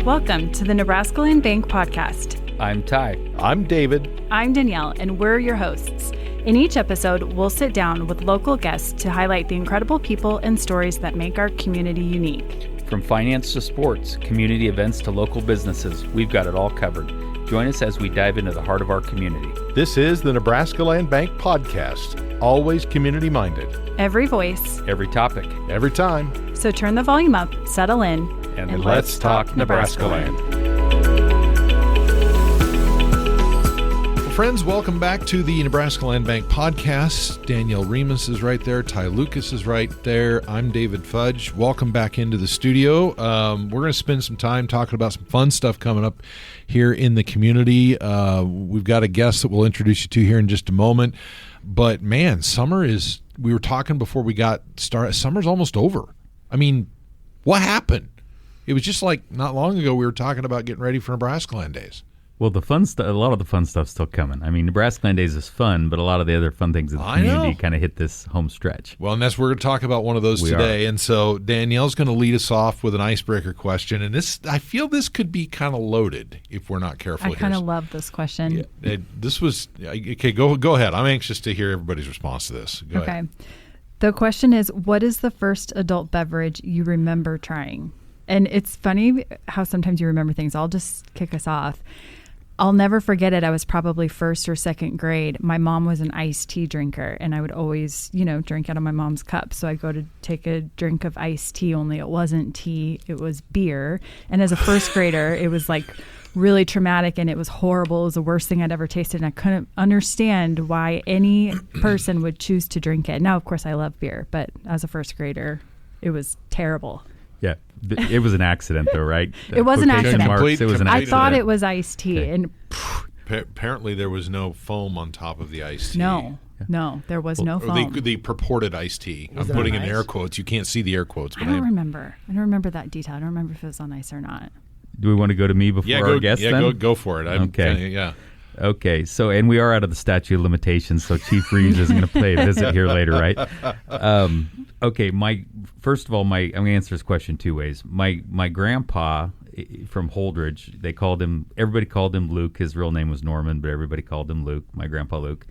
Welcome to the Nebraska Land Bank Podcast. I'm Ty. I'm David. I'm Danielle, and we're your hosts. In each episode, we'll sit down with local guests to highlight the incredible people and stories that make our community unique. From finance to sports, community events to local businesses, we've got it all covered. Join us as we dive into the heart of our community. This is the Nebraska Land Bank Podcast, always community-minded. Every voice. Every topic. Every time. So turn the volume up, settle in, and let's talk Nebraska Land. Friends, welcome back to the Nebraska Land Bank Podcast. Danielle Remus is right there. Ty Lucas is right there. I'm David Fudge. Welcome back into the studio. We're going to spend some time talking about some fun stuff coming up here in the community. We've got a guest that we'll introduce you to here in just a moment. But, man, summer is – we were talking before we got started. Summer's almost over. I mean, what happened? It was just like not long ago we were talking about getting ready for Nebraska Land Days. Well, the fun stuff, a lot of the fun stuff's still coming. I mean, Nebraska Land Days is fun, but a lot of the other fun things in the community kind of hit this home stretch. Well, and we're going to talk about one of those today. And so Danielle's going to lead us off with an icebreaker question. And I feel this could be kind of loaded if we're not careful. I kind of love this question. Yeah, okay. Go ahead. I'm anxious to hear everybody's response to this. Go ahead. The question is, what is the first adult beverage you remember trying? And it's funny how sometimes you remember things. I'll just kick us off. I'll never forget it. I was probably first or second grade. My mom was an iced tea drinker, and I would always, drink out of my mom's cup. So I'd go to take a drink of iced tea, only it wasn't tea, it was beer. And as a first grader, it was like really traumatic, and it was horrible. It was the worst thing I'd ever tasted, and I couldn't understand why any person would choose to drink it. Now, of course, I love beer, but as a first grader, it was terrible. Yeah, it was an accident, though, right? It was an accident. I thought it was iced tea, and apparently there was no foam on top of the iced tea. No, there was no foam. The purported iced tea. I'm putting in air quotes. You can't see the air quotes. But I don't remember. I don't remember that detail. I don't remember if it was on ice or not. Do we want to go to me before our guest? Yeah, go for it. Okay. Okay, so, and we are out of the statute of limitations, so Chief Reeves isn't going to play a visit here later, right? Okay, first of all, I'm going to answer this question two ways. My grandpa from Holdridge, everybody called him Luke. His real name was Norman, but everybody called him Luke, my grandpa Luke.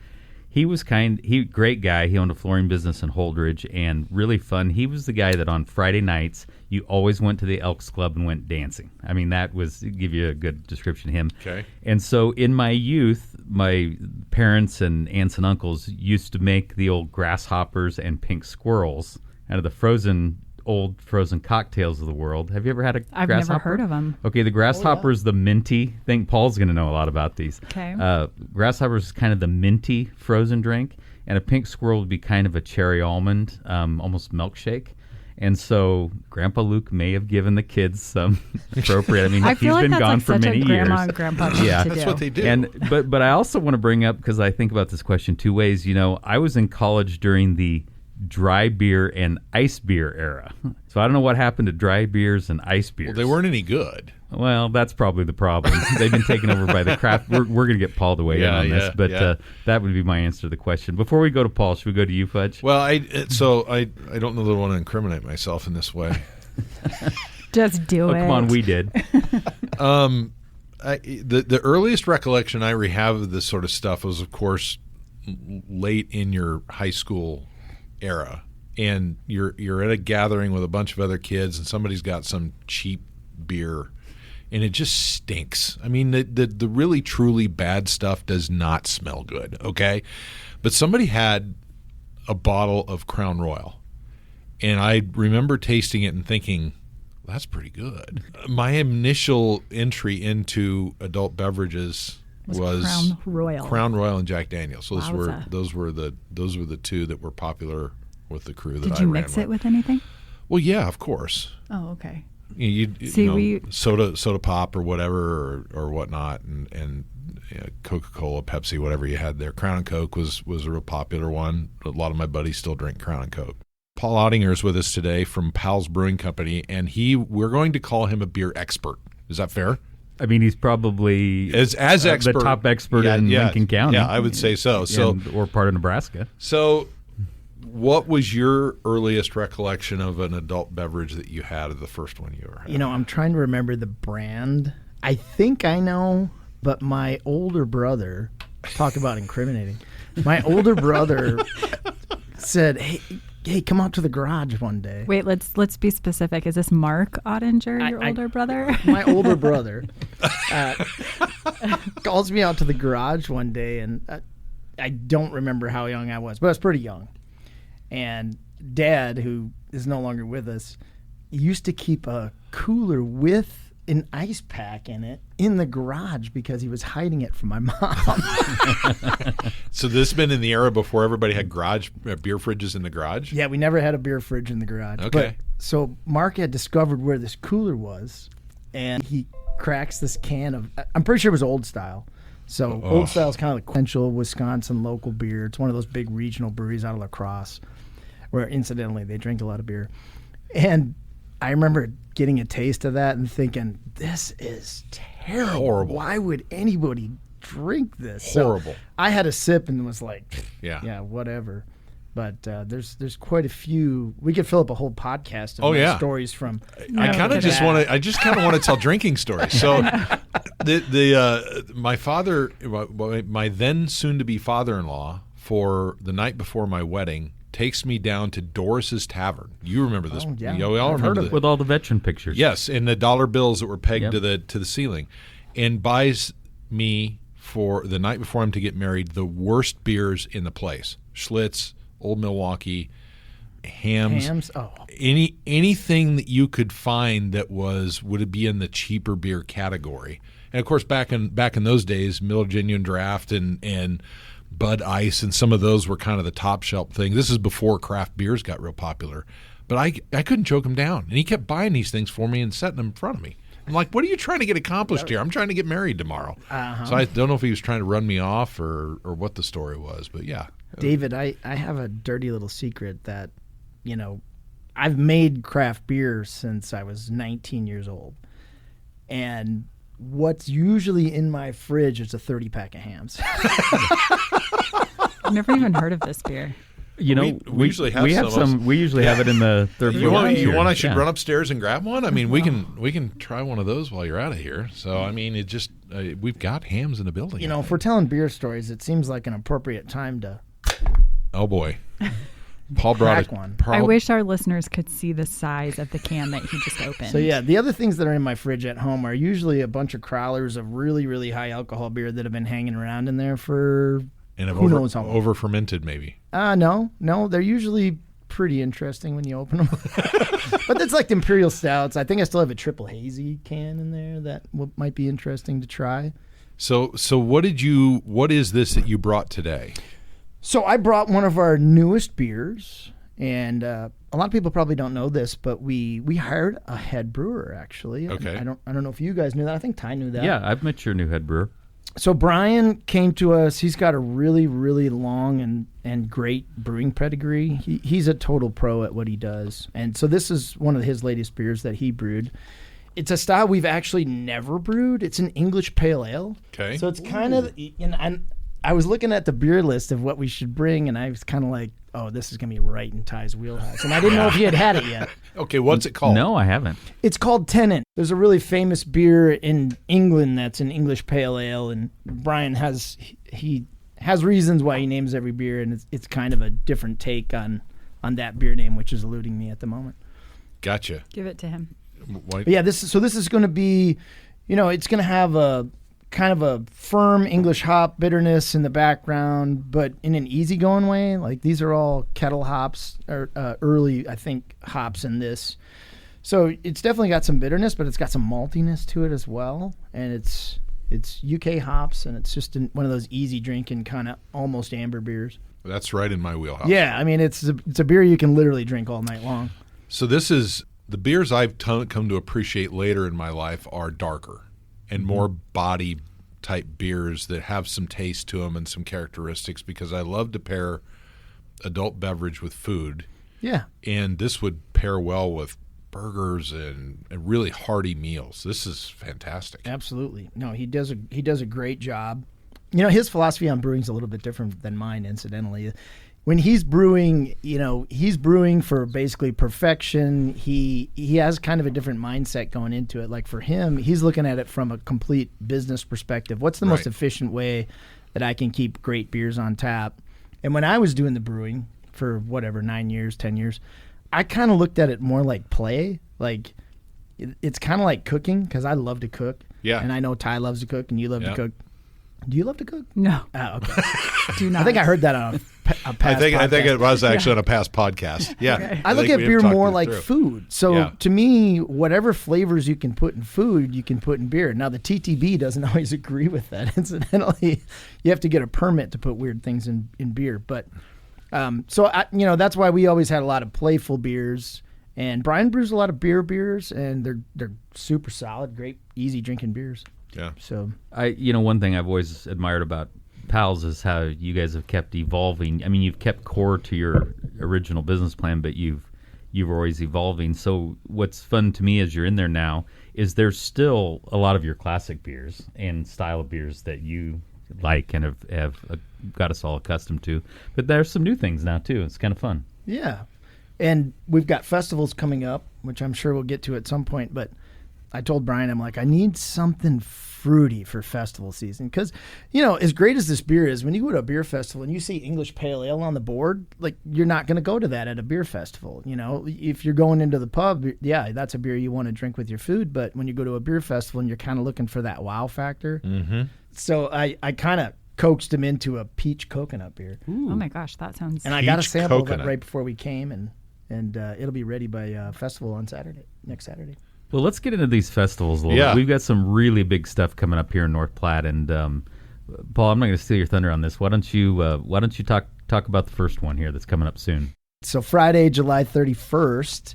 He was great guy. He owned a flooring business in Holdridge and really fun. He was the guy that on Friday nights, you always went to the Elks Club and went dancing. I mean, that was, give you a good description of him. Okay. And so in my youth, my parents and aunts and uncles used to make the old grasshoppers and pink squirrels out of the old frozen cocktails of the world. Have you ever had a grasshopper? I've never heard of them. Okay, the grasshopper is the minty thing. Paul's going to know a lot about these. Okay. Grasshopper is kind of the minty frozen drink, and a pink squirrel would be kind of a cherry almond, almost milkshake. And so Grandpa Luke may have given the kids some appropriate. I mean, I feel he's been like gone that's for like many such a grandma years. And grandpa thing to do. That's what they do. But I also want to bring up, because I think about this question two ways. I was in college during the dry beer and ice beer era. So I don't know what happened to dry beers and ice beers. Well, they weren't any good. Well, that's probably the problem. They've been taken over by the craft. We're going to get Paul to weigh in on this, but that would be my answer to the question. Before we go to Paul, should we go to you, Fudge? Well, I don't know that I want to incriminate myself in this way. Just do it. Come on, we did. The earliest recollection I have of this sort of stuff was, of course, late in your high school era, and you're at a gathering with a bunch of other kids, and somebody's got some cheap beer, and it just stinks. I mean, the really truly bad stuff does not smell good, okay? But somebody had a bottle of Crown Royal, and I remember tasting it and thinking, that's pretty good. My initial entry into adult beverages was Crown Royal and Jack Daniels. So those were the two that were popular with the crew that I ran with. Did you mix it with anything? Well, yeah, of course. Oh, okay. Soda pop or whatever or whatnot, and Coca-Cola, Pepsi, whatever you had there. Crown and Coke was a real popular one. A lot of my buddies still drink Crown and Coke. Paul Oettinger is with us today from Pals Brewing Company, and we're going to call him a beer expert. Is that fair? I mean, he's probably as expert, the top expert in Lincoln County. Yeah, I would say so. Or part of Nebraska. So what was your earliest recollection of an adult beverage that you had, of the first one you ever had? I'm trying to remember the brand. I think I know, but my older brother, talk about incriminating. My older brother said, hey, come out to the garage one day. Wait, let's be specific. Is this Mark Oettinger, your older brother? My older brother calls me out to the garage one day, and I don't remember how young I was, but I was pretty young. And Dad, who is no longer with us, used to keep a cooler with an ice pack in it in the garage because he was hiding it from my mom. So this has been in the era before everybody had beer fridges in the garage? Yeah, we never had a beer fridge in the garage. Okay. So Mark had discovered where this cooler was, and he cracks this can of, I'm pretty sure it was Old Style. So Old Style is kind of like quintessential Wisconsin local beer. It's one of those big regional breweries out of La Crosse, where incidentally they drink a lot of beer. And I remember getting a taste of that and thinking, this is terrible. Horrible. Why would anybody drink this? Horrible. So I had a sip and was like, yeah, whatever. But there's quite a few. We could fill up a whole podcast of stories from. I just kind of want to tell drinking stories. So, my father, my then soon-to-be father-in-law, for the night before my wedding, takes me down to Doris's Tavern. You remember this? Oh, yeah. We all remember it With all the veteran pictures. Yes, and the dollar bills that were pegged to the ceiling, and buys me for the night before I'm to get married the worst beers in the place: Schlitz, Old Milwaukee, hams. Oh, anything that you could find that would it be in the cheaper beer category. And of course, back in those days, Miller Genuine Draft and Bud Ice and some of those were kind of the top shelf thing. This is before craft beers got real popular. But I couldn't choke him down. And he kept buying these things for me and setting them in front of me. I'm like, what are you trying to get accomplished here? I'm trying to get married tomorrow. Uh-huh. So I don't know if he was trying to run me off or what the story was. But yeah. David, I have a dirty little secret that, I've made craft beer since I was 19 years old. And what's usually in my fridge is a 30-pack of hams. I've never even heard of this beer. We usually have some. We usually have it in the third floor. You want? I should run upstairs and grab one. I mean, we can try one of those while you're out of here. So I mean, it just we've got hams in the building. If we're telling beer stories, it seems like an appropriate time to. Oh boy, Paul brought one. I wish our listeners could see the size of the can that he just opened. So yeah, the other things that are in my fridge at home are usually a bunch of crowlers of really, really high alcohol beer that have been hanging around in there for. And who knows how long. Over fermented, maybe. No, they're usually pretty interesting when you open them. But it's like the Imperial Stouts. I think I still have a triple hazy can in there that might be interesting to try. So what is this that you brought today? So I brought one of our newest beers, and a lot of people probably don't know this, but we hired a head brewer actually. Okay. I don't know if you guys knew that. I think Ty knew that. Yeah, I've met your new head brewer. So Brian came to us. He's got a really, really long and great brewing pedigree. He's a total pro at what he does. And so this is one of his latest beers that he brewed. It's a style we've actually never brewed. It's an English pale ale. Okay. So it's kind of, I was looking at the beer list of what we should bring, and I was kind of like, oh, this is going to be right in Ty's wheelhouse. And I didn't know if he had it yet. Okay, what's it called? No, I haven't. It's called Tennant. There's a really famous beer in England that's an English pale ale, and Brian has reasons why he names every beer, and it's kind of a different take on that beer name, which is eluding me at the moment. Gotcha. Give it to him. But yeah, this is going to be, it's going to have a kind of a firm English hop bitterness in the background, but in an easygoing way. Like these are all kettle hops or early, I think, hops in this. So it's definitely got some bitterness, but it's got some maltiness to it as well. And it's UK hops, and it's just one of those easy drinking kind of almost amber beers. That's right in my wheelhouse. Yeah, I mean it's a beer you can literally drink all night long. So this is the beers I've come to appreciate later in my life are darker and more body type beers that have some taste to them and some characteristics, because I love to pair adult beverage with food. Yeah. And this would pair well with burgers and really hearty meals. This is fantastic. Absolutely. No, he does a great job. His philosophy on brewing is a little bit different than mine, incidentally. when he's brewing, he's brewing for basically perfection. He has kind of a different mindset going into it. Like for him, he's looking at it from a complete business perspective. What's the most efficient way that I can keep great beers on tap? And when I was doing the brewing for 9 years, 10 years, I kind of looked at it more like play. Like it's kind of like cooking, because I love to cook. Yeah. And I know Ty loves to cook and you love to cook. Do you love to cook? No. Oh, okay. Do not. I think I heard that on a past podcast. I think it was actually on a past podcast. Yeah. Okay. I look at beer more like food. So to me, whatever flavors you can put in food, you can put in beer. Now, the TTB doesn't always agree with that. Incidentally, you have to get a permit to put weird things in beer. But that's why we always had a lot of playful beers. And Brian brews a lot of beers, and they're super solid, great, easy drinking beers. Yeah. So one thing I've always admired about Pals is how you guys have kept evolving. I mean, you've kept core to your original business plan, but you've always evolving. So what's fun to me as you're in there now is there's still a lot of your classic beers and style of beers that you like and have got us all accustomed to. But there's some new things now too. It's kind of fun. Yeah. And we've got festivals coming up, which I'm sure we'll get to at some point. But I told Brian, I'm like, I need something fruity for festival season. Because, as great as this beer is, when you go to a beer festival and you see English Pale Ale on the board, like, you're not going to go to that at a beer festival. If you're going into the pub, yeah, that's a beer you want to drink with your food. But when you go to a beer festival and you're kind of looking for that wow factor. Mm-hmm. So I kind of coaxed him into a peach coconut beer. Ooh. Oh, my gosh, that sounds... And I got a sample of it right before we came, and it'll be ready by festival on next Saturday. Well, let's get into these festivals a little bit. We've got some really big stuff coming up here in North Platte, and Paul, I'm not going to steal your thunder on this. Why don't you talk about the first one here that's coming up soon? So Friday, July 31st,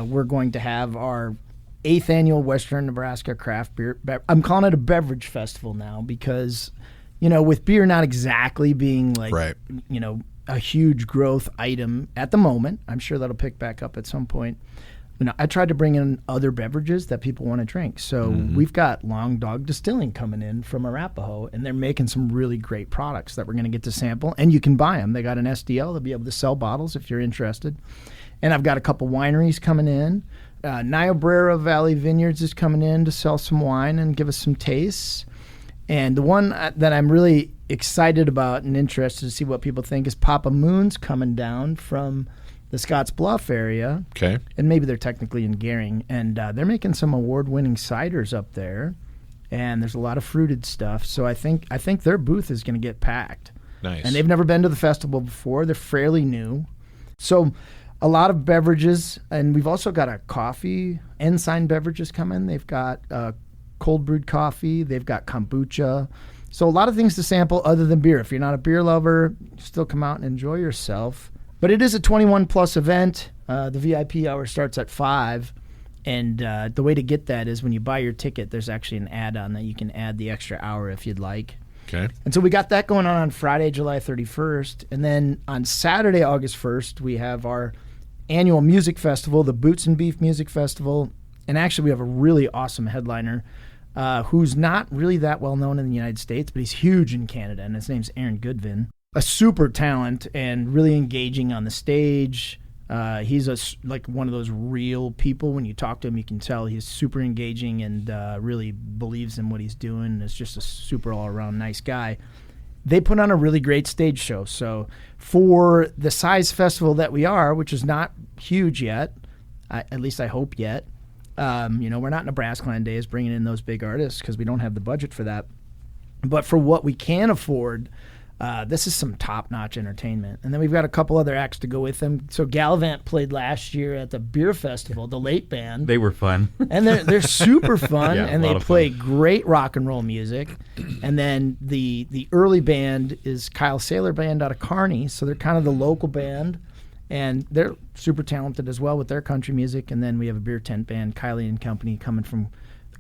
we're going to have our 8th annual Western Nebraska Craft Beer. I'm calling it a beverage festival now because, with beer not exactly being like, a huge growth item at the moment. I'm sure that'll pick back up at some point. I tried to bring in other beverages that people want to drink. So we've got Long Dog Distilling coming in from Arapahoe, and they're making some really great products that we're going to get to sample. And you can buy them. They got an SDL. They'll be able to sell bottles if you're interested. And I've got a couple wineries coming in. Niobrara Valley Vineyards is coming in to sell some wine and give us some tastes. And the one that I'm really excited about and interested to see what people think is Papa Moon's coming down from the Scotts Bluff area. Okay. And maybe they're technically in Gering. And they're making some award-winning ciders up there. And there's a lot of fruited stuff. So I think their booth is going to get packed. Nice. And they've never been to the festival before. They're fairly new. So a lot of beverages. And we've also got a coffee. Ensign Beverages coming. They've got cold brewed coffee. They've got kombucha. So a lot of things to sample other than beer. If you're not a beer lover, still come out and enjoy yourself. But it is a 21-plus event. The VIP hour starts at 5. And the way to get that is when you buy your ticket, there's actually an add-on that you can add the extra hour if you'd like. Okay. And so we got that going on Friday, July 31st. And then on Saturday, August 1st, we have our annual music festival, the Boots and Beef Musik Festival. And actually, we have a really awesome headliner who's not really that well known in the United States, but he's huge in Canada, and his name's Aaron Goodvin. A super talent and really engaging on the stage. He's like one of those real people. When you talk to him, you can tell he's super engaging and really believes in what he's doing. Is just a super all-around nice guy. They put on a really great stage show. So for the size festival that we are, which is not huge yet, at least I hope yet, we're not Nebraska Land Days bringing in those big artists because we don't have the budget for that. But for what we can afford, this is some top-notch entertainment. And then we've got a couple other acts to go with them. So Gallivant played last year at the beer festival, the late band. They were fun. And they're super fun, Yeah, and they play great rock and roll music. And then the early band is Kyle Saylor Band out of Kearney, so they're kind of the local band. And they're super talented as well with their country music. And then we have a beer tent band, Kylie and Company, coming from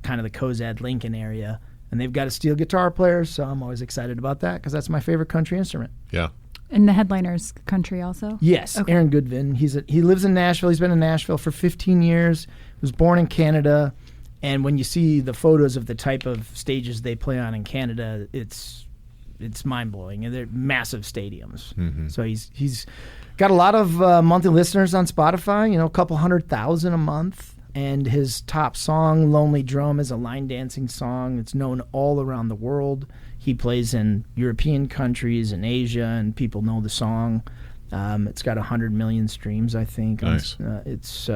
kind of the Cozad Lincoln area. And they've got a steel guitar player, so I'm always excited about that because that's my favorite country instrument. Yeah. And the headliner's country also? Yes, okay. Aaron Goodvin. He lives in Nashville. He's been in Nashville for 15 years. Was born in Canada. And when you see the photos of the type of stages they play on in Canada, it's it's mind-blowing. And they're massive stadiums. Mm-hmm. So he's got a lot of monthly listeners on Spotify, a couple 100,000 a month. And his top song, Lonely Drum, is a line dancing song. It's known all around the world. He plays in European countries and Asia, and people know the song. It's got 100 million streams, I think. Nice. It's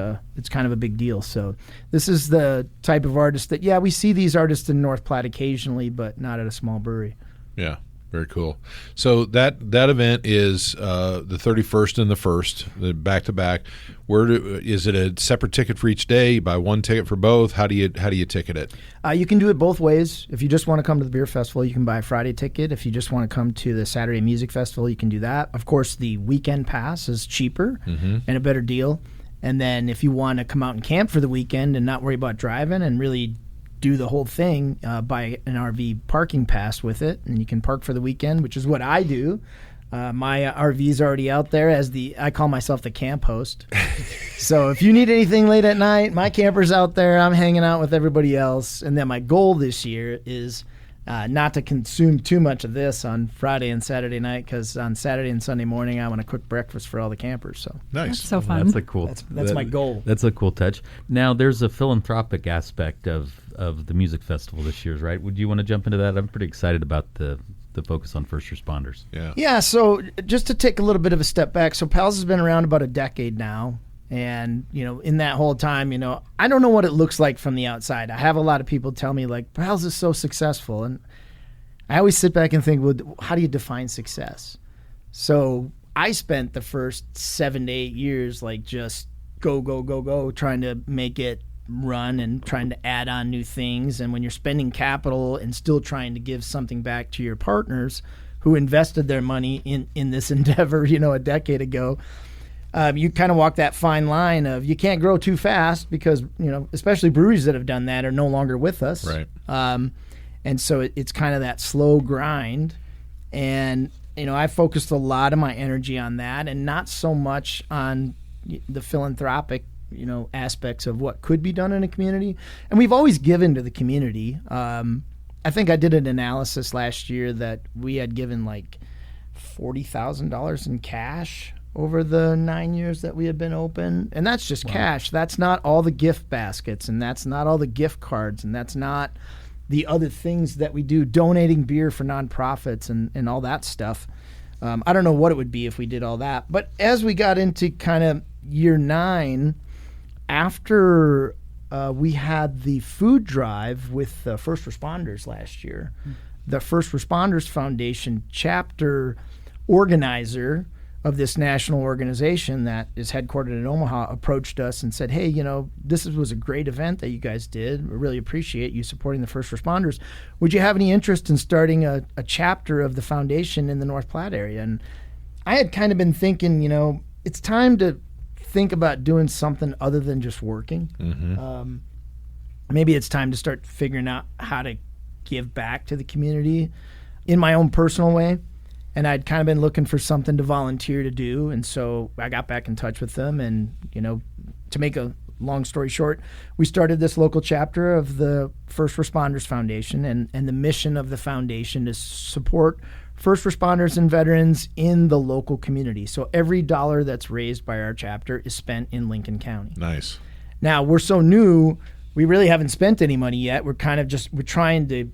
kind of a big deal. So this is the type of artist that, we see these artists in North Platte occasionally, but not at a small brewery. Yeah, very cool. So that event is the 31st and the 1st, the back-to-back. Is it a separate ticket for each day? You buy one ticket for both? How do you ticket it? You can do it both ways. If you just want to come to the beer festival, you can buy a Friday ticket. If you just want to come to the Saturday Music Festival, you can do that. Of course, the weekend pass is cheaper and a better deal. And then if you want to come out and camp for the weekend and not worry about driving and really do the whole thing, buy an RV parking pass with it, and you can park for the weekend, which is what I do. My RV's already out there I call myself the camp host. So if you need anything late at night, my camper's out there. I'm hanging out with everybody else. And then my goal this year is not to consume too much of this on Friday and Saturday night, because on Saturday and Sunday morning I want to cook breakfast for all the campers. So nice. That's so fun. That's a cool. That's my goal. That's a cool touch. Now there's a philanthropic aspect of the music festival this year, right? Would you want to jump into that? I'm pretty excited about the focus on first responders. Yeah, so just to take a little bit of a step back, so Pals has been around about a decade now, and in that whole time, I don't know what it looks like from the outside. I have a lot of people tell me, like, Pals is so successful, and I always sit back and think, well, how do you define success? So I spent the first 7 to 8 years like just go, trying to make it run and trying to add on new things. And when you're spending capital and still trying to give something back to your partners who invested their money in this endeavor, a decade ago, you kind of walk that fine line of you can't grow too fast because, especially breweries that have done that are no longer with us. Right. And so it's kind of that slow grind. And, I focused a lot of my energy on that and not so much on the philanthropic aspects of what could be done in a community. And we've always given to the community. I think I did an analysis last year that we had given like $40,000 in cash over the 9 years that we had been open. And that's just cash. That's not all the gift baskets, and that's not all the gift cards, and that's not the other things that we do, donating beer for nonprofits and all that stuff. I don't know what it would be if we did all that. But as we got into kind of year 9, after we had the food drive with the first responders last year, the First Responders Foundation chapter organizer of this national organization that is headquartered in Omaha approached us and said, hey, this was a great event that you guys did. We really appreciate you supporting the first responders. Would you have any interest in starting a chapter of the foundation in the North Platte area? And I had kind of been thinking, it's time to think about doing something other than just working. Maybe it's time to start figuring out how to give back to the community in my own personal way. And I'd kind of been looking for something to volunteer to do. And so I got back in touch with them. And, to make a long story short, we started this local chapter of the First Responders Foundation. And the mission of the foundation is support first responders and veterans in the local community. So every dollar that's raised by our chapter is spent in Lincoln County. Nice. Now, we're so new, we really haven't spent any money yet. We're trying to,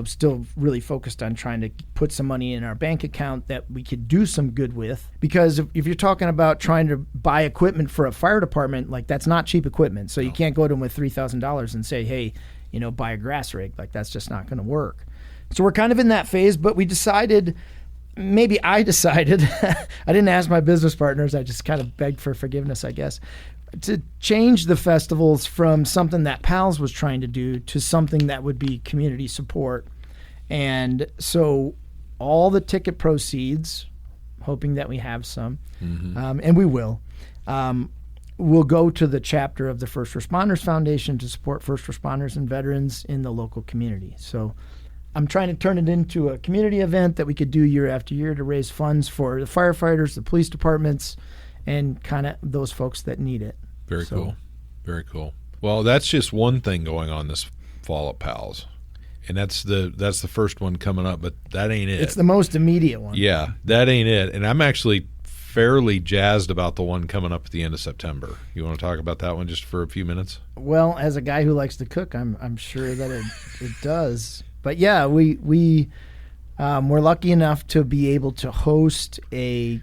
still really focused on trying to put some money in our bank account that we could do some good with. Because if you're talking about trying to buy equipment for a fire department, like that's not cheap equipment. So you can't go to them with $3,000 and say, hey, buy a grass rig. Like that's just not going to work. So we're kind of in that phase, but I decided, I didn't ask my business partners, I just kind of begged for forgiveness, I guess, to change the festivals from something that Pals was trying to do to something that would be community support. And so all the ticket proceeds, hoping that we have some, and we will go to the chapter of the First Responders Foundation to support first responders and veterans in the local community. So I'm trying to turn it into a community event that we could do year after year to raise funds for the firefighters, the police departments, and kind of those folks that need it. Very cool. Very cool. Well, that's just one thing going on this fall at Pals. and that's the first one coming up, but that ain't it. It's the most immediate one. Yeah, that ain't it. And I'm actually fairly jazzed about the one coming up at the end of September. You want to talk about that one just for a few minutes? Well, as a guy who likes to cook, I'm sure that it does. But yeah, we're lucky enough to be able to host a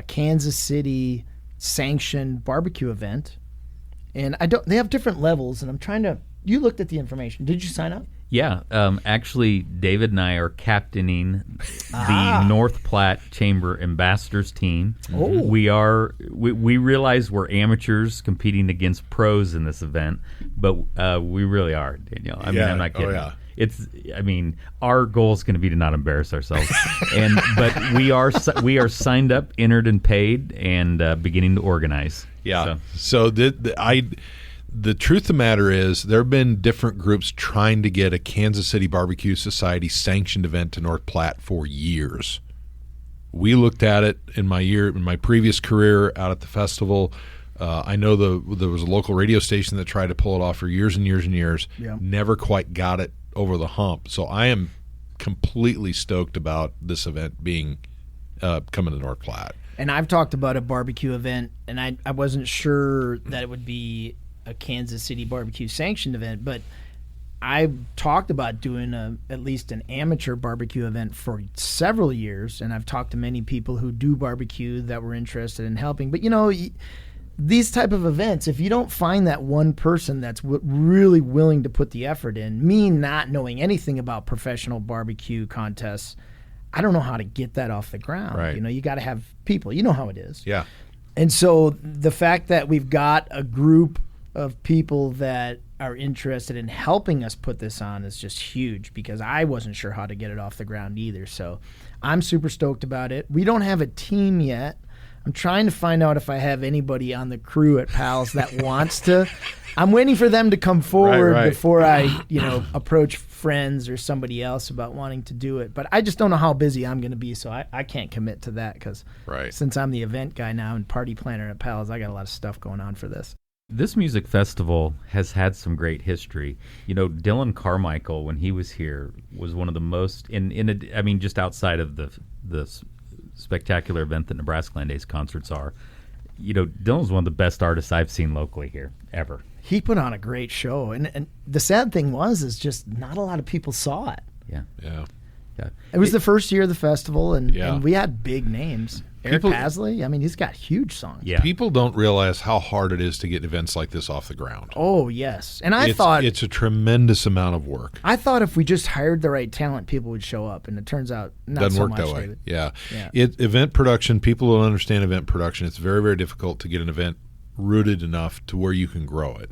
Kansas City sanctioned barbecue event, and they have different levels. And I'm trying to. You looked at the information. Did you sign up? Yeah, actually, David and I are captaining the North Platte Chamber Ambassadors team. Oh. We realize we're amateurs competing against pros in this event, but we really are, Danielle. I mean, I'm not kidding. Oh, yeah. Our goal is going to be to not embarrass ourselves, but we are signed up, entered, and paid, and beginning to organize. Yeah. So the truth of the matter is there have been different groups trying to get a Kansas City Barbecue Society sanctioned event to North Platte for years. We looked at it in my previous career out at the festival. I know there was a local radio station that tried to pull it off for years and years and years. Yeah. Never quite got it over the hump. So I am completely stoked about this event being coming to North Platte. And I've talked about a barbecue event, and I wasn't sure that it would be a Kansas City barbecue sanctioned event, but I talked about doing at least an amateur barbecue event for several years, and I've talked to many people who do barbecue that were interested in helping. But these type of events, if you don't find that one person that's really willing to put the effort in, me not knowing anything about professional barbecue contests, I don't know how to get that off the ground. Right. You got to have people. You know how it is. Yeah. And so the fact that we've got a group of people that are interested in helping us put this on is just huge, because I wasn't sure how to get it off the ground either. So I'm super stoked about it. We don't have a team yet. I'm trying to find out if I have anybody on the crew at Pals that wants to. I'm waiting for them to come forward before I, approach friends or somebody else about wanting to do it. But I just don't know how busy I'm going to be, so I can't commit to that, because since I'm the event guy now and party planner at Pals, I got a lot of stuff going on for this. This music festival has had some great history. Dylan Carmichael, when he was here, was one of the most just outside of the spectacular event that Nebraska Land Days concerts are. Dylan's one of the best artists I've seen locally here ever. He put on a great show, and the sad thing is just not a lot of people saw it. Yeah. It was the first year of the festival, and we had big names. Eric Pasley, he's got huge songs. Yeah. People don't realize how hard it is to get events like this off the ground. Oh, yes. And I thought it's a tremendous amount of work. I thought if we just hired the right talent, people would show up, and it turns out not Doesn't so work much. that way. David. Yeah. Event production, people don't understand event production. It's very, very difficult to get an event rooted enough to where you can grow it.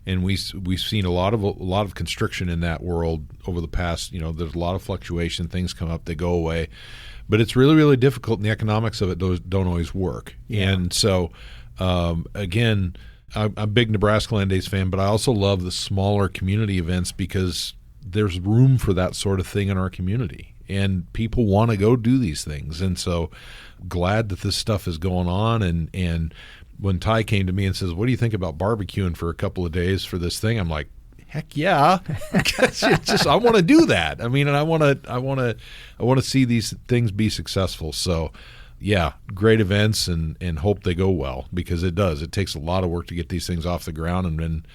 And we've seen a lot of constriction in that world over the past. There's a lot of fluctuation. Things come up, they go away, but it's really, really difficult. And the economics of it don't always work. Yeah. And so, again, I'm a big Nebraska Land Days fan, but I also love the smaller community events because there's room for that sort of thing in our community, and people want to go do these things. And so, glad that this stuff is going on. And when Ty came to me and says, "What do you think about barbecuing for a couple of days for this thing?" I'm like, "Heck yeah!" I want to do that. And I want to see these things be successful. So, yeah, great events, and hope they go well, because it does. It takes a lot of work to get these things off the ground, and then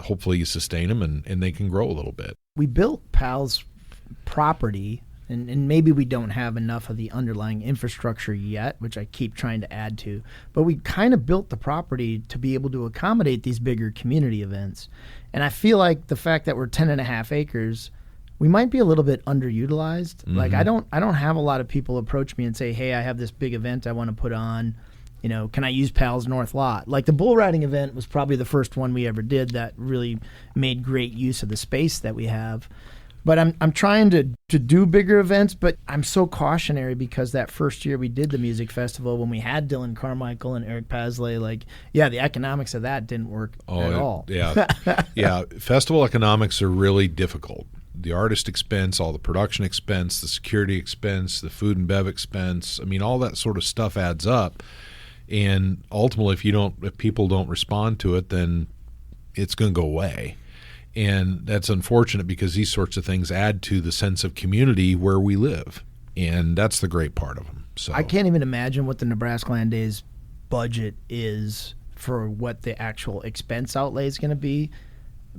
hopefully you sustain them and they can grow a little bit. We built Pals property. And maybe we don't have enough of the underlying infrastructure yet, which I keep trying to add to. But we kind of built the property to be able to accommodate these bigger community events. And I feel like the fact that we're 10.5 acres, we might be a little bit underutilized. Mm-hmm. Like I don't have a lot of people approach me and say, "Hey, I have this big event I want to put on. Can I use Pals North Lot?" Like the bull riding event was probably the first one we ever did that really made great use of the space that we have. But I'm trying to do bigger events, but I'm so cautionary because that first year we did the music festival, when we had Dylan Carmichael and Eric Pasley, the economics of that didn't work at all. Yeah. Festival economics are really difficult. The artist expense, all the production expense, the security expense, the food and bev expense. All that sort of stuff adds up. And ultimately, if people don't respond to it, then it's going to go away. And that's unfortunate because these sorts of things add to the sense of community where we live. And that's the great part of them. So I can't even imagine what the Nebraska Land Days budget is for what the actual expense outlay is going to be,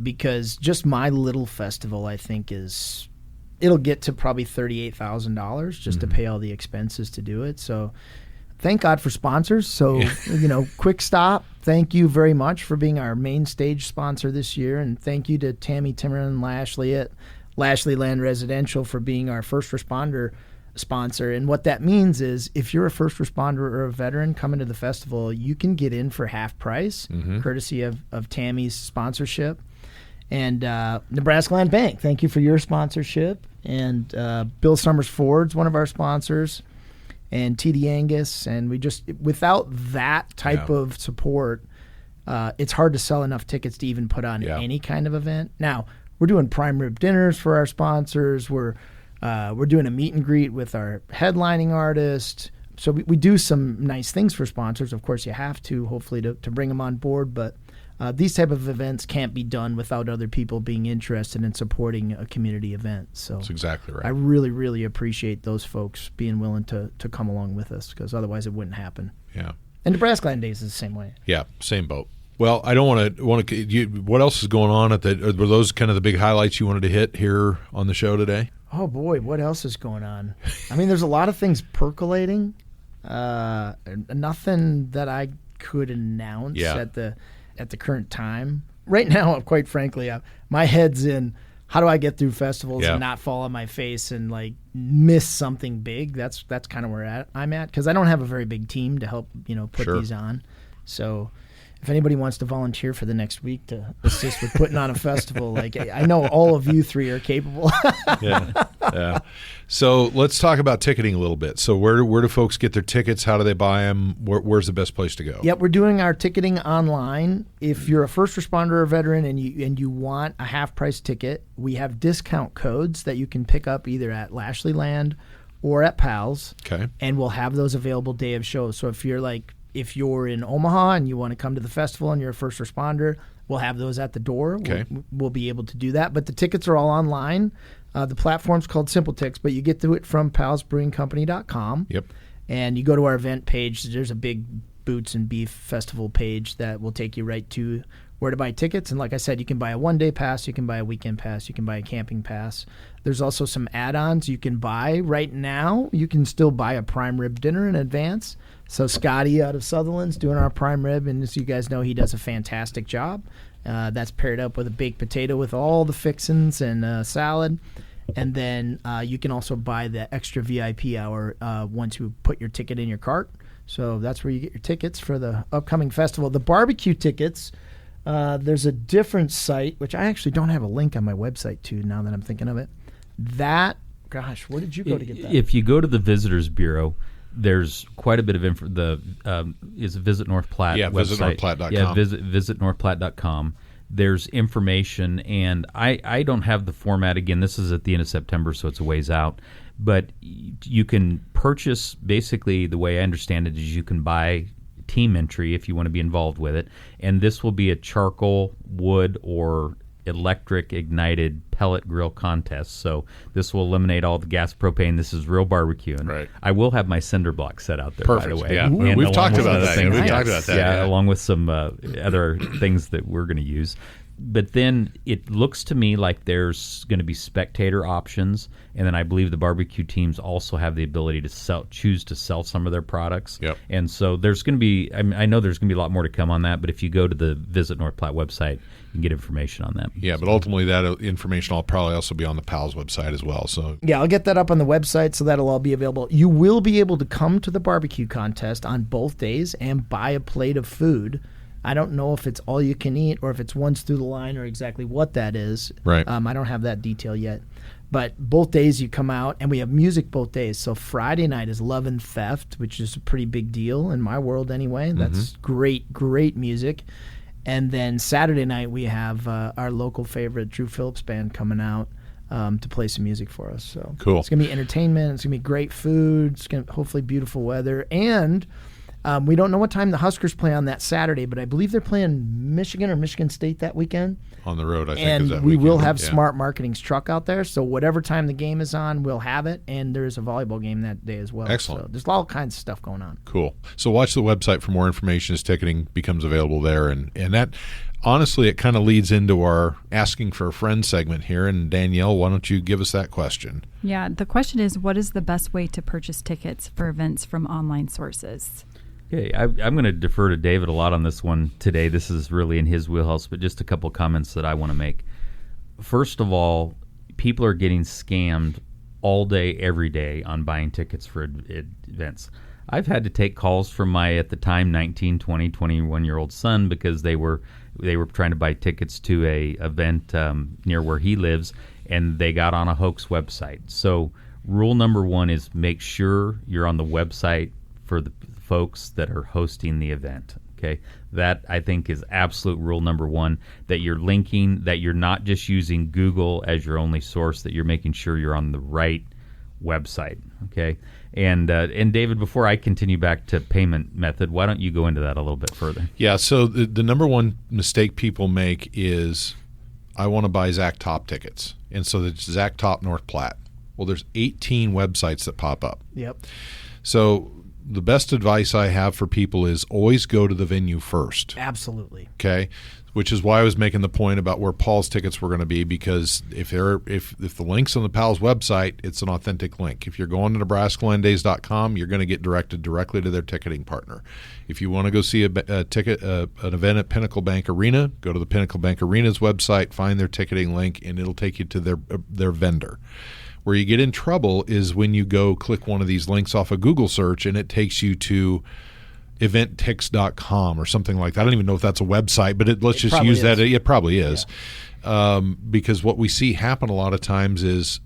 because just my little festival, I think, it'll get to probably $38,000 just to pay all the expenses to do it. So thank God for sponsors. So, Quick Stop, thank you very much for being our main stage sponsor this year. And thank you to Tammy Timmerman and Lashley at Lashley Land Residential for being our first responder sponsor. And what that means is if you're a first responder or a veteran coming to the festival, you can get in for half price, courtesy of Tammy's sponsorship. And Nebraska Land Bank, thank you for your sponsorship. And Bill Summers Ford's one of our sponsors, and TD Angus. And we just, without that type of support, it's hard to sell enough tickets to even put on any kind of event. Now, we're doing prime rib dinners for our sponsors. We're doing a meet and greet with our headlining artist. So we do some nice things for sponsors. Of course, you have to, hopefully, to bring them on board. But these type of events can't be done without other people being interested in supporting a community event. So that's exactly right. I really, really appreciate those folks being willing to come along with us, because otherwise it wouldn't happen. Yeah. And Nebraska Land Days is the same way. Yeah, same boat. Well, I don't want to. What else is going on were those kind of the big highlights you wanted to hit here on the show today? Oh boy, what else is going on? I mean, there's a lot of things percolating. Nothing that I could announce at the current time. Right now, quite frankly, my head's in how do I get through festivals and not fall on my face and like miss something big. That's kind of where I'm at, because I don't have a very big team to help put these on. So if anybody wants to volunteer for the next week to assist with putting on a festival, like I know all of you three are capable. Yeah. So let's talk about ticketing a little bit. So where do folks get their tickets? How do they buy them? Where's the best place to go? Yep, we're doing our ticketing online. If you're a first responder or veteran and you want a half price ticket, we have discount codes that you can pick up either at Lashley Land or at Pals. Okay. And we'll have those available day of show. So if you're in Omaha and you want to come to the festival and you're a first responder, we'll have those at the door. Okay. We'll be able to do that. But the tickets are all online. The platform's called SimpleTix, but you get to it from palsbrewingcompany.com. Yep. And you go to our event page. There's a big Boots and Beef Festival page that will take you right to where to buy tickets. And like I said, you can buy a one-day pass, you can buy a weekend pass, you can buy a camping pass. There's also some add-ons you can buy right now. You can still buy a prime rib dinner in advance. So Scotty out of Sutherland's doing our prime rib, and as you guys know, he does a fantastic job. That's paired up with a baked potato with all the fixins and salad. And then you can also buy the extra VIP hour once you put your ticket in your cart. So that's where you get your tickets for the upcoming festival. The barbecue tickets, there's a different site, which I actually don't have a link on my website to now that I'm thinking of it. Gosh, where did you go to get that? If you go to the Visitors Bureau, there's quite a bit of info. Is Visit North Platte website. visitnorthplatte.com. Yeah, visitnorthplatte.com. There's information, and I don't have the format. Again, this is at the end of September, so it's a ways out. But you can purchase, basically, the way I understand it is you can buy team entry if you want to be involved with it. And this will be a charcoal, wood, or electric ignited pellet grill contest. So this will eliminate all the gas propane. This is real barbecuing. Right. I will have my cinder block set out there, Perfect. by the way. Yeah. And We've talked about that. things- We've talked about that. Yeah, along with some other things that we're going to use. But then it looks to me like there's going to be spectator options, and then I believe the barbecue teams also have the ability to choose to sell some of their products. Yep. And so there's going to be, I know there's going to be a lot more to come on that, but if you go to the Visit North Platte website, you can get information on that. Yeah, but ultimately that information will probably also be on the Pals website as well. So yeah, I'll get that up on the website, so that'll all be available. You will be able to come to the barbecue contest on both days and buy a plate of food. I don't know if it's all you can eat or if it's once through the line or exactly what that is. Right. I don't have that detail yet. But both days you come out, and we have music both days. So Friday night is Love and Theft, which is a pretty big deal in my world anyway. That's great, great music. And then Saturday night we have our local favorite Drew Phillips Band coming out to play some music for us. So cool. It's going to be entertainment. It's going to be great food. It's going to hopefully beautiful weather. And We don't know what time the Huskers play on that Saturday, but I believe they're playing Michigan or Michigan State that weekend. On the road, I think. And is that we will weekend. have Smart Marketing's truck out there, so whatever time the game is on, we'll have it, and there's a volleyball game that day as well. Excellent. So there's all kinds of stuff going on. Cool. So watch the website for more information as ticketing becomes available there. And that, honestly, it kind of leads into our Asking for a Friend segment here. And Danielle, why don't you give us that question? Yeah, the question is, what is the best way to purchase tickets for events from online sources? Okay, I'm going to defer to David a lot on this one today. This is really in his wheelhouse, but just a couple comments that I want to make. First of all, people are getting scammed all day, every day on buying tickets for events. I've had to take calls from my, at the time, 19, 20, 21-year-old son because they were trying to buy tickets to a event near where he lives, and they got on a hoax website. So rule number one is make sure you're on the website for the folks that are hosting the event. Okay, that I think is absolute rule number one, that you're linking, that you're not just using Google as your only source, that you're making sure you're on the right website. Okay, and David, before I continue back to payment method, why don't you go into that a little bit further? Yeah, so the number one mistake people make is, I want to buy Zach Top tickets. And so it's Zach Top North Platte. Well, there's 18 websites that pop up. Yep. So the best advice I have for people is always go to the venue first. Absolutely. Okay, which is why I was making the point about where Paul's tickets were going to be, because if the link's on the Pals website, it's an authentic link. If you're going to NebraskaLandDays.com, you're going to get directed directly to their ticketing partner. If you want to go see an event at Pinnacle Bank Arena, go to the Pinnacle Bank Arena's website, find their ticketing link, and it'll take you to their vendor. Where you get in trouble is when you go click one of these links off a Google search and it takes you to eventtix.com or something like that. I don't even know if that's a website, but let's just use that. It probably is. Yeah. Because what we see happen a lot of times is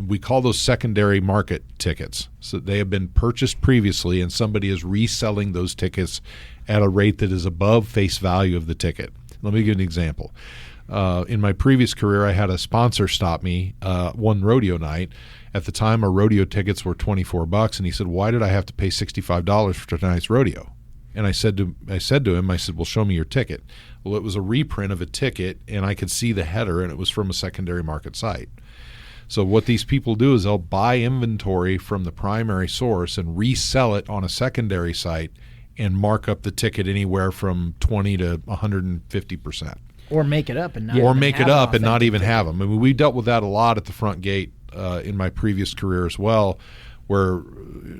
we call those secondary market tickets. So they have been purchased previously and somebody is reselling those tickets at a rate that is above face value of the ticket. Let me give you an example. In my previous career, I had a sponsor stop me one rodeo night. At the time, our rodeo tickets were $24, and he said, "Why did I have to pay $65 for tonight's rodeo?" And I said to him, "Well, show me your ticket." Well, it was a reprint of a ticket, and I could see the header, and it was from a secondary market site. So what these people do is they'll buy inventory from the primary source and resell it on a secondary site and mark up the ticket anywhere from 20 to 150%. Or make it up and not not even have them. I mean, we dealt with that a lot at the front gate in my previous career as well, where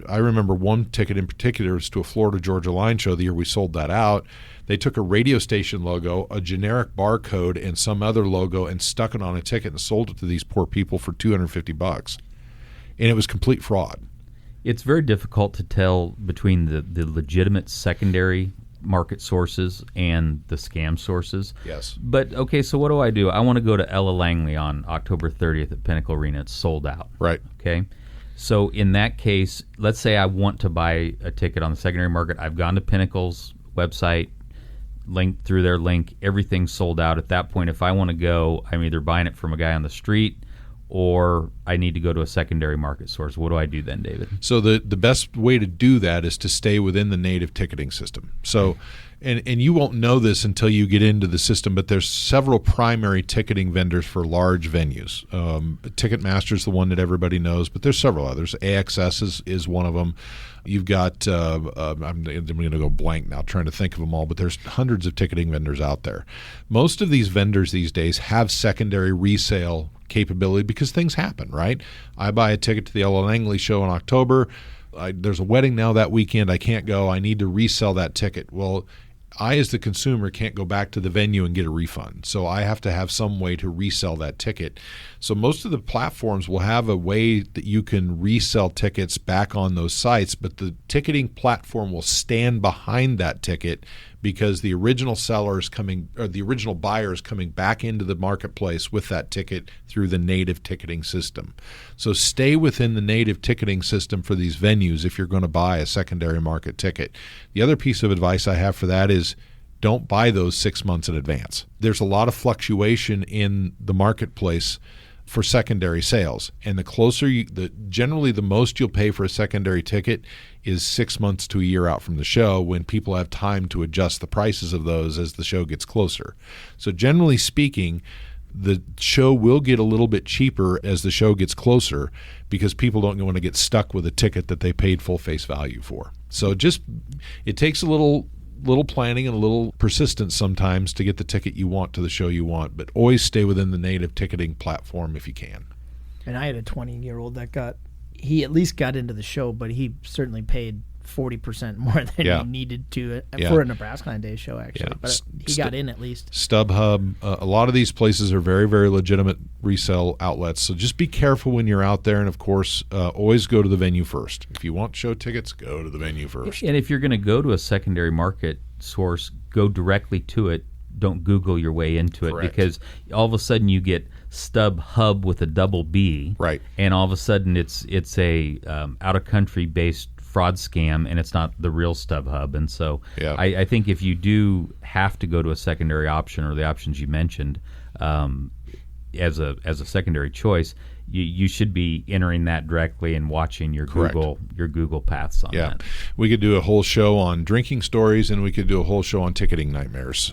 I remember one ticket in particular was to a Florida-Georgia line show the year we sold that out. They took a radio station logo, a generic barcode, and some other logo and stuck it on a ticket and sold it to these poor people for $250. And it was complete fraud. It's very difficult to tell between the legitimate secondary market sources and the scam sources. Yes. But, okay, so what do? I want to go to Ella Langley on October 30th at Pinnacle Arena. It's sold out. Right. Okay. So in that case, let's say I want to buy a ticket on the secondary market. I've gone to Pinnacle's website, linked through their link. Everything's sold out. At that point, if I want to go, I'm either buying it from a guy on the street or I need to go to a secondary market source. What do I do then, David? So the best way to do that is to stay within the native ticketing system. So, and you won't know this until you get into the system, but there's several primary ticketing vendors for large venues. Ticketmaster is the one that everybody knows, but there's several others. AXS is one of them. You've got, I'm going to go blank now trying to think of them all, but there's hundreds of ticketing vendors out there. Most of these vendors these days have secondary resale capability because things happen, right? I buy a ticket to the Ella Langley show in October. There's a wedding now that weekend. I can't go. I need to resell that ticket. Well, I, as the consumer, can't go back to the venue and get a refund. So I have to have some way to resell that ticket. So most of the platforms will have a way that you can resell tickets back on those sites, but the ticketing platform will stand behind that ticket because the original seller is coming, or the original buyer is coming back into the marketplace with that ticket through the native ticketing system. So stay within the native ticketing system for these venues if you're going to buy a secondary market ticket. The other piece of advice I have for that is don't buy those 6 months in advance. There's a lot of fluctuation in the marketplace for secondary sales. And the closer generally the most you'll pay for a secondary ticket is 6 months to a year out from the show, when people have time to adjust the prices of those as the show gets closer. So generally speaking, the show will get a little bit cheaper as the show gets closer, because people don't want to get stuck with a ticket that they paid full face value for. So it takes a little planning and a little persistence sometimes to get the ticket you want to the show you want, but always stay within the native ticketing platform if you can. And I had a 20-year-old that he at least got into the show, but he certainly paid 40% more than he needed to for a Nebraska Line Day show, actually. But he got in at least. StubHub, a lot of these places are very, very legitimate resale outlets. So just be careful when you're out there. And, of course, always go to the venue first. If you want show tickets, go to the venue first. And if you're going to go to a secondary market source, go directly to it. Don't Google your way into it. Correct. Because all of a sudden you get StubHub with a double B. Right. And all of a sudden it's a out-of-country based fraud scam, and it's not the real StubHub. And so I think if you do have to go to a secondary option, or the options you mentioned, as a secondary choice, you should be entering that directly and watching your Google paths on that. We could do a whole show on drinking stories, and we could do a whole show on ticketing nightmares.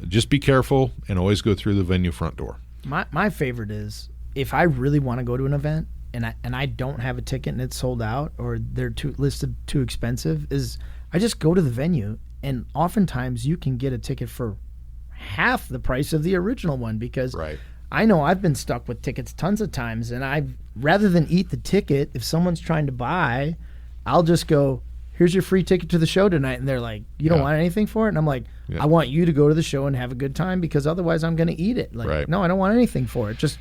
Just be careful and always go through the venue front door. My favorite is, if I really want to go to an event and I don't have a ticket and it's sold out, or they're listed too expensive, is I just go to the venue, and oftentimes you can get a ticket for half the price of the original one, because I know I've been stuck with tickets tons of times, and rather than eat the ticket, if someone's trying to buy, I'll just go, here's your free ticket to the show tonight, and they're like, you don't want anything for it? And I'm like, I want you to go to the show and have a good time, because otherwise I'm going to eat it. No, I don't want anything for it. Just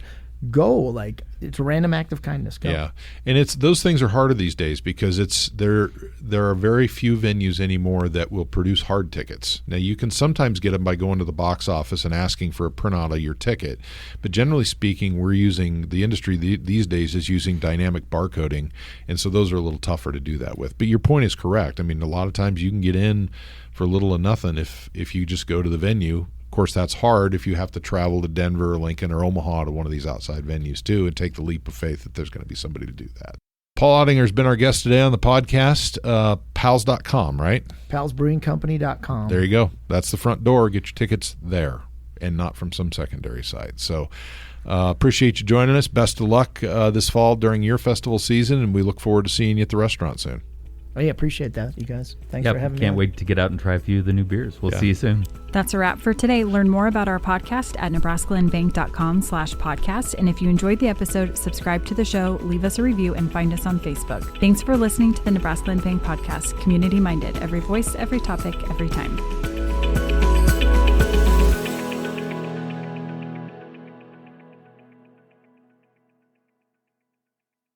go. Like, it's a random act of kindness. Go. Yeah, and those things are harder these days, because there are very few venues anymore that will produce hard tickets. Now, you can sometimes get them by going to the box office and asking for a printout of your ticket, but generally speaking, the industry these days is using dynamic barcoding, and so those are a little tougher to do that with. But your point is correct. I mean, a lot of times you can get in for little or nothing if you just go to the venue. Of course, that's hard if you have to travel to Denver or Lincoln or Omaha to one of these outside venues too, and take the leap of faith that there's going to be somebody to do that. Paul Oettinger has been our guest today on the podcast. Pals.com, right? PalsBrewingCompany.com. There you go. That's the front door. Get your tickets there and not from some secondary site. So appreciate you joining us. Best of luck this fall during your festival season, and we look forward to seeing you at the restaurant soon. Oh, yeah, appreciate that, you guys. Thanks for having me. Can't wait to get out and try a few of the new beers. We'll see you soon. That's a wrap for today. Learn more about our podcast at nebraskalandbank.com/podcast. And if you enjoyed the episode, subscribe to the show, leave us a review, and find us on Facebook. Thanks for listening to the Nebraska Land Bank podcast. Community minded. Every voice, every topic, every time.